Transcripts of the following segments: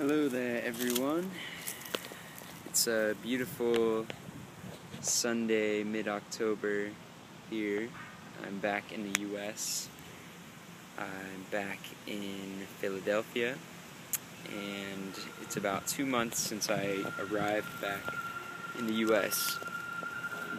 Hello there, everyone. It's a beautiful Sunday, mid-October here. I'm back in the U.S. I'm back in Philadelphia, and it's about 2 months since I arrived back in the U.S.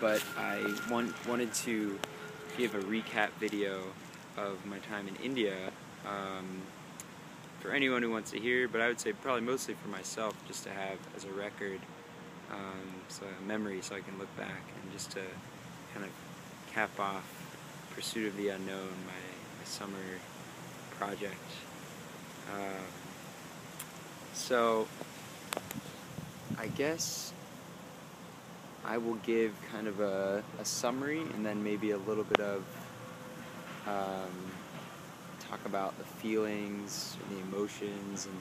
But I wanted to give a recap video of my time in India. For anyone who wants to hear, but I would say probably mostly for myself, just to have as a record, so a memory, so I can look back and just to kind of cap off Pursuit of the Unknown, my summer project. So I guess I will give kind of a summary and then maybe a little bit of talk about the feelings and the emotions and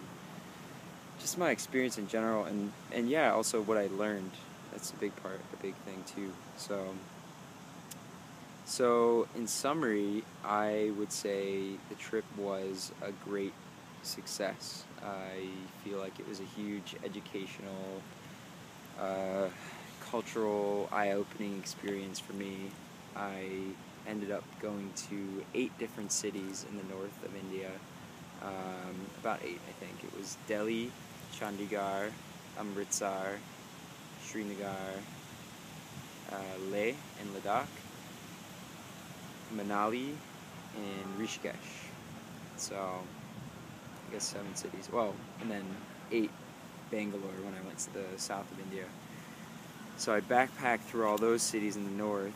just my experience in general, and yeah, also what I learned. That's a big thing too. So in summary, I would say the trip was a great success. I feel like it was a huge educational, cultural, eye-opening experience for me. I ended up going to 8 different cities in the north of India, about 8 I think. It was Delhi, Chandigarh, Amritsar, Srinagar, Leh and Ladakh, Manali, and Rishikesh. So I guess 7 cities. Well, and then 8 Bangalore when I went to the south of India. So I backpacked through all those cities in the north,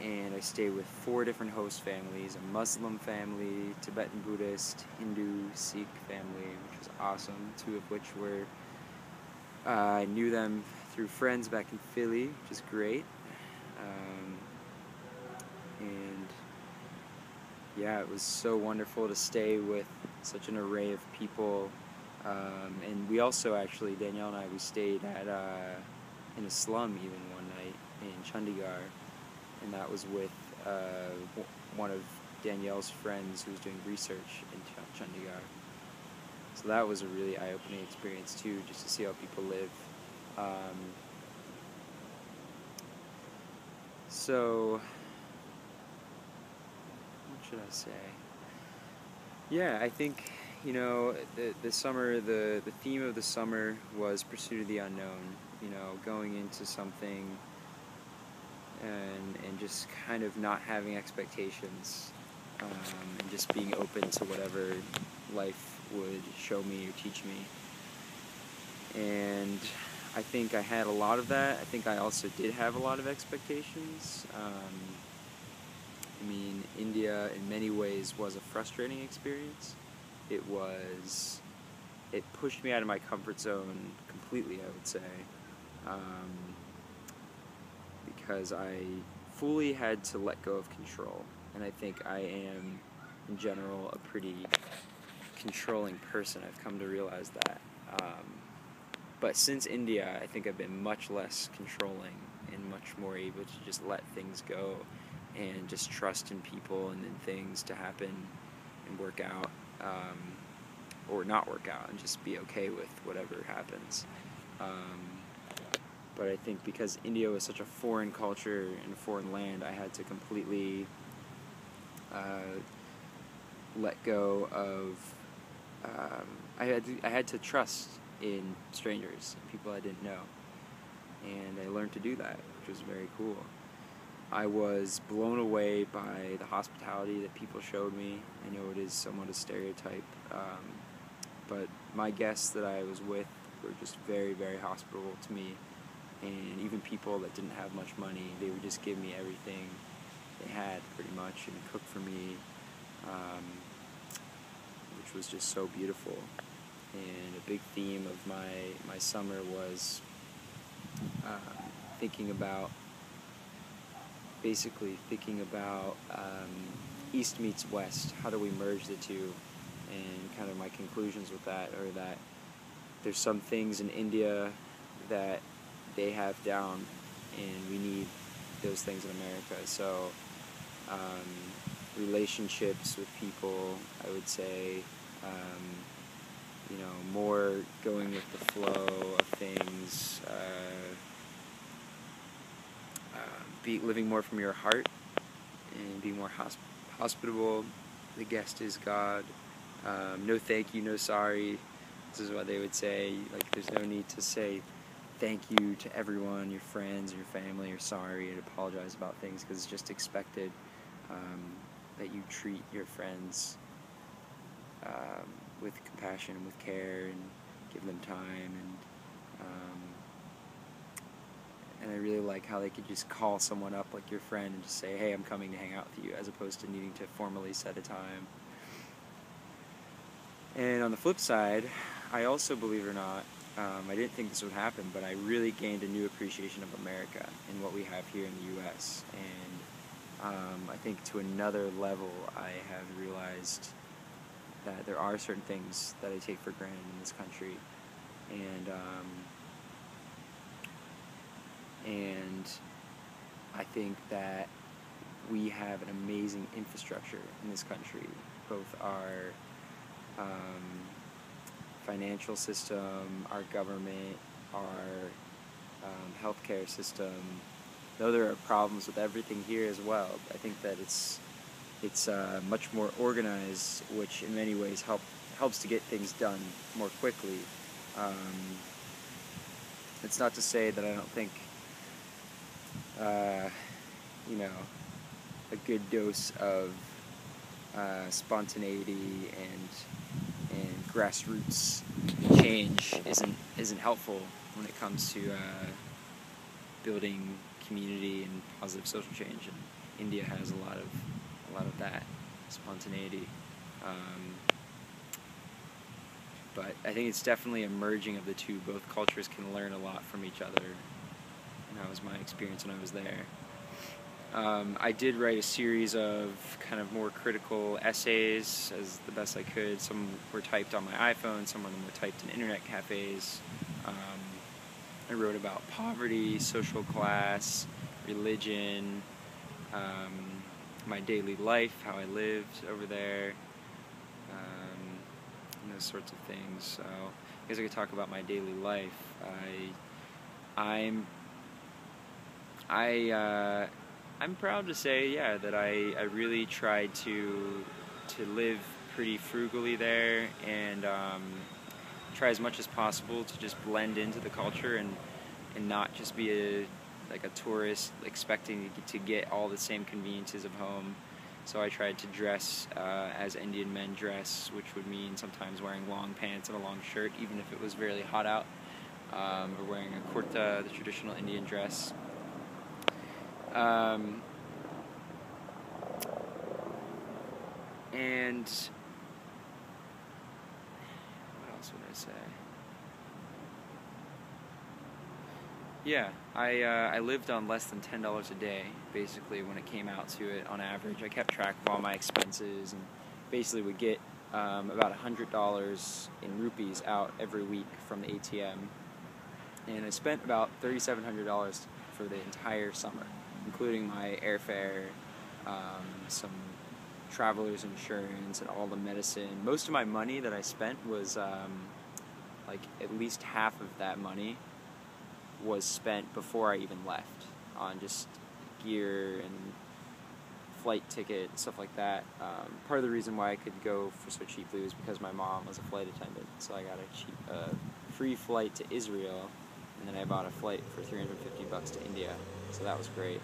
and I stayed with 4 different host families: a Muslim family, Tibetan Buddhist, Hindu, Sikh family, which was awesome. 2 of which were, I knew them through friends back in Philly, which is great. And yeah, it was so wonderful to stay with such an array of people. And we also actually, Danielle and I, we stayed at in a slum even one night in Chandigarh, and that was with one of Danielle's friends who was doing research in Chandigarh. So that was a really eye-opening experience too, just to see how people live. So what should I say? Yeah, I think, the summer, the theme of the summer was Pursuit of the Unknown. Going into something and just kind of not having expectations, and just being open to whatever life would show me or teach me. And I think I had a lot of that. I think I also did have a lot of expectations. India in many ways was a frustrating experience. It pushed me out of my comfort zone completely, I would say. Because I fully had to let go of control, and I think I am, in general, a pretty controlling person. I've come to realize that. But since India, I think I've been much less controlling and much more able to just let things go and just trust in people and in things to happen and work out, or not work out, and just be okay with whatever happens. But I think because India was such a foreign culture and a foreign land, I had to completely let go of. I had to trust in strangers, people I didn't know, and I learned to do that, which was very cool. I was blown away by the hospitality that people showed me. I know it is somewhat a stereotype, but my guests that I was with were just very, very hospitable to me. And even people that didn't have much money, they would just give me everything they had, pretty much, and cook for me, which was just so beautiful. And a big theme of my summer was thinking about East meets West. How do we merge the two? And kind of my conclusions with that are that there's some things in India that they have down, and we need those things in America. So relationships with people, I would say, more going with the flow of things, living more from your heart, and being more hospitable. The guest is God. No thank you, no sorry. This is what they would say. Like, there's no need to say thank you to everyone, your friends, your family, you're sorry, and apologize about things, because it's just expected that you treat your friends with compassion and with care, and give them time, and I really like how they could just call someone up, like your friend, and just say, hey, I'm coming to hang out with you, as opposed to needing to formally set a time. And on the flip side, I also, believe it or not, I didn't think this would happen, but I really gained a new appreciation of America and what we have here in the U.S. And I think to another level, I have realized that there are certain things that I take for granted in this country, and I think that we have an amazing infrastructure in this country, both our financial system, our government, our healthcare system. Though there are problems with everything here as well, I think that it's much more organized, which in many ways helps to get things done more quickly. It's not to say that I don't think a good dose of spontaneity and grassroots change isn't helpful when it comes to building community and positive social change. And India has a lot of that spontaneity. But I think it's definitely a merging of the two. Both cultures can learn a lot from each other, and that was my experience when I was there. I did write a series of kind of more critical essays as the best I could. Some were typed on my iPhone, some of them were typed in internet cafes. I wrote about poverty, social class, religion, my daily life, how I lived over there, and those sorts of things. So I guess I could talk about my daily life. I'm proud to say, yeah, that I really tried to live pretty frugally there, and try as much as possible to just blend into the culture and not just be a tourist expecting to get all the same conveniences of home. So I tried to dress as Indian men dress, which would mean sometimes wearing long pants and a long shirt, even if it was really hot out, or wearing a kurta, the traditional Indian dress. And what else would I say? Yeah, I lived on less than $10 a day, basically, when it came out to it on average. I kept track of all my expenses and basically would get about $100 in rupees out every week from the ATM. And I spent about $3,700 for the entire summer, including my airfare, some traveler's insurance, and all the medicine. Most of my money that I spent was, at least half of that money was spent before I even left on just gear and flight ticket and stuff like that. Part of the reason why I could go for so cheaply was because my mom was a flight attendant, so I got a free flight to Israel, and then I bought a flight for $350 to India, so that was great.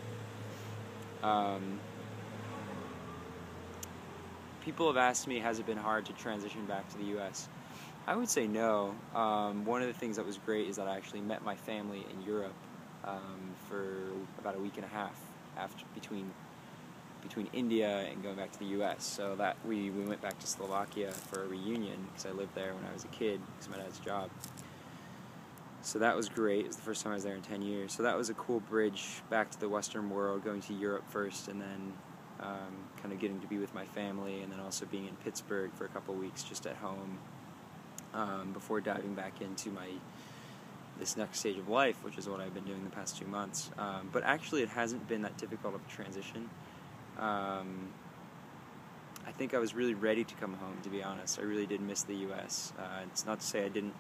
People have asked me, has it been hard to transition back to the U.S.? I would say no. One of the things that was great is that I actually met my family in Europe for about a week and a half between India and going back to the U.S. So that we went back to Slovakia for a reunion, because I lived there when I was a kid because of my dad's job. So that was great. It was the first time I was there in 10 years. So that was a cool bridge back to the Western world, going to Europe first, and then kind of getting to be with my family, and then also being in Pittsburgh for a couple weeks just at home, before diving back into this next stage of life, which is what I've been doing the past 2 months. But actually it hasn't been that difficult of a transition. I think I was really ready to come home, to be honest. I really did miss the U.S. It's not to say I didn't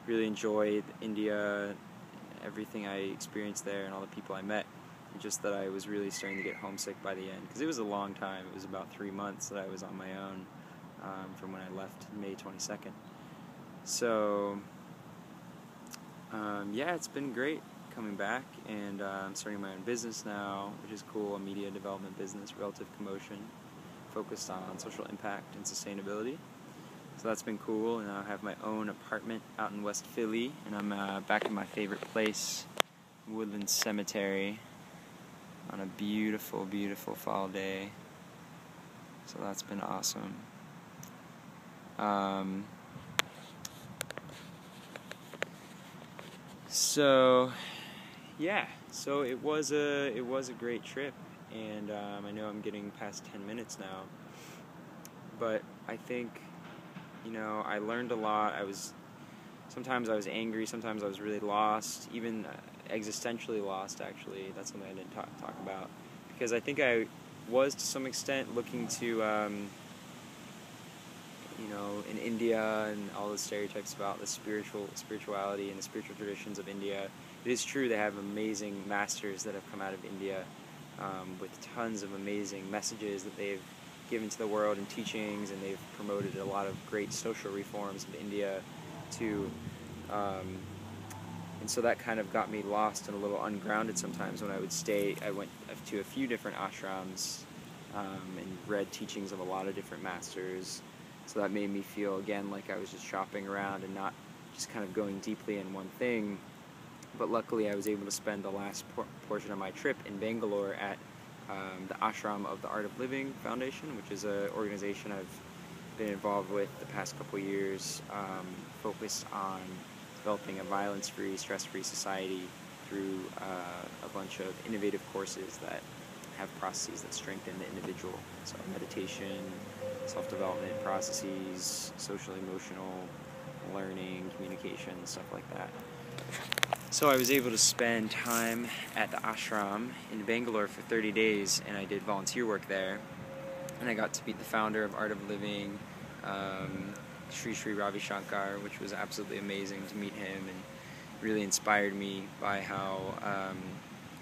really enjoy India, everything I experienced there and all the people I met, just that I was really starting to get homesick by the end, because it was a long time. It was about 3 months that I was on my own from when I left May 22nd. So yeah, it's been great coming back, and I'm starting my own business now, which is cool, a media development business, Relative Commotion, focused on social impact and sustainability. So that's been cool, and I have my own apartment out in West Philly, and I'm back in my favorite place, Woodland Cemetery, on a beautiful, beautiful fall day. So that's been awesome. So yeah, so it was a great trip, and I know I'm getting past 10 minutes now, but I think, you know, I learned a lot. Sometimes I was angry, sometimes I was really lost, even existentially lost, actually. That's something I didn't talk about, because I think I was, to some extent, looking to, you know, in India and all the stereotypes about the spirituality and the spiritual traditions of India. It is true, they have amazing masters that have come out of India, with tons of amazing messages that they've given to the world and teachings, and they've promoted a lot of great social reforms in India too. And so that kind of got me lost and a little ungrounded sometimes when I would stay. I went to a few different ashrams and read teachings of a lot of different masters. So that made me feel, again, like I was just shopping around and not just kind of going deeply in one thing. But luckily I was able to spend the last portion of my trip in Bangalore at the ashram of the Art of Living Foundation, which is an organization I've been involved with the past couple years, focused on developing a violence-free, stress-free society through a bunch of innovative courses that have processes that strengthen the individual. So meditation, self-development processes, social-emotional learning, communication, stuff like that. So I was able to spend time at the ashram in Bangalore for 30 days, and I did volunteer work there. And I got to meet the founder of Art of Living, Sri Ravi Shankar, which was absolutely amazing to meet him, and really inspired me by how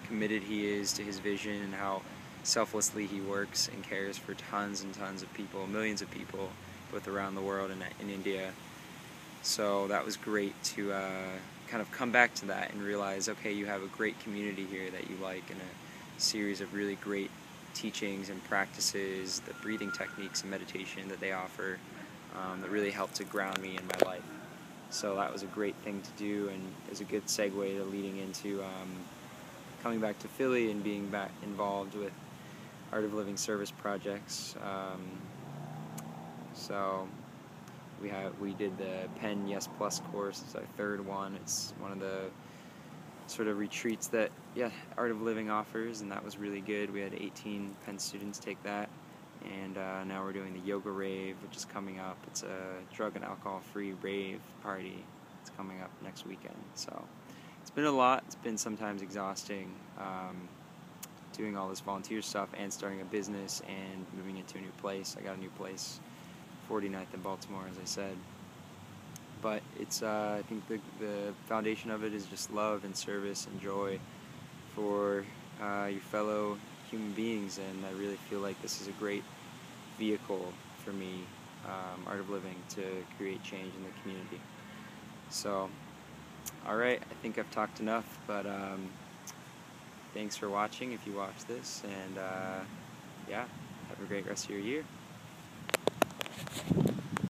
committed he is to his vision and how selflessly he works and cares for tons and tons of people, millions of people, both around the world and in India. So that was great to kind of come back to that and realize, okay, you have a great community here that you like, and a series of really great teachings and practices, the breathing techniques and meditation that they offer, that really helped to ground me in my life. So that was a great thing to do, and is a good segue to leading into coming back to Philly and being back involved with Art of Living service projects. So we did the Penn Yes Plus course. It's our third one. It's one of the sort of retreats that Art of Living offers, and that was really good. We had 18 Penn students take that, and now we're doing the Yoga Rave, which is coming up. It's a drug and alcohol-free rave party. It's coming up next weekend. So it's been a lot. It's been sometimes exhausting, doing all this volunteer stuff and starting a business and moving into a new place. I got a new place, 49th in Baltimore, as I said. But it's I think the foundation of it is just love and service and joy for your fellow human beings, and I really feel like this is a great vehicle for me, Art of Living, to create change in the community. So, alright, I think I've talked enough, but thanks for watching if you watch this, and yeah, have a great rest of your year.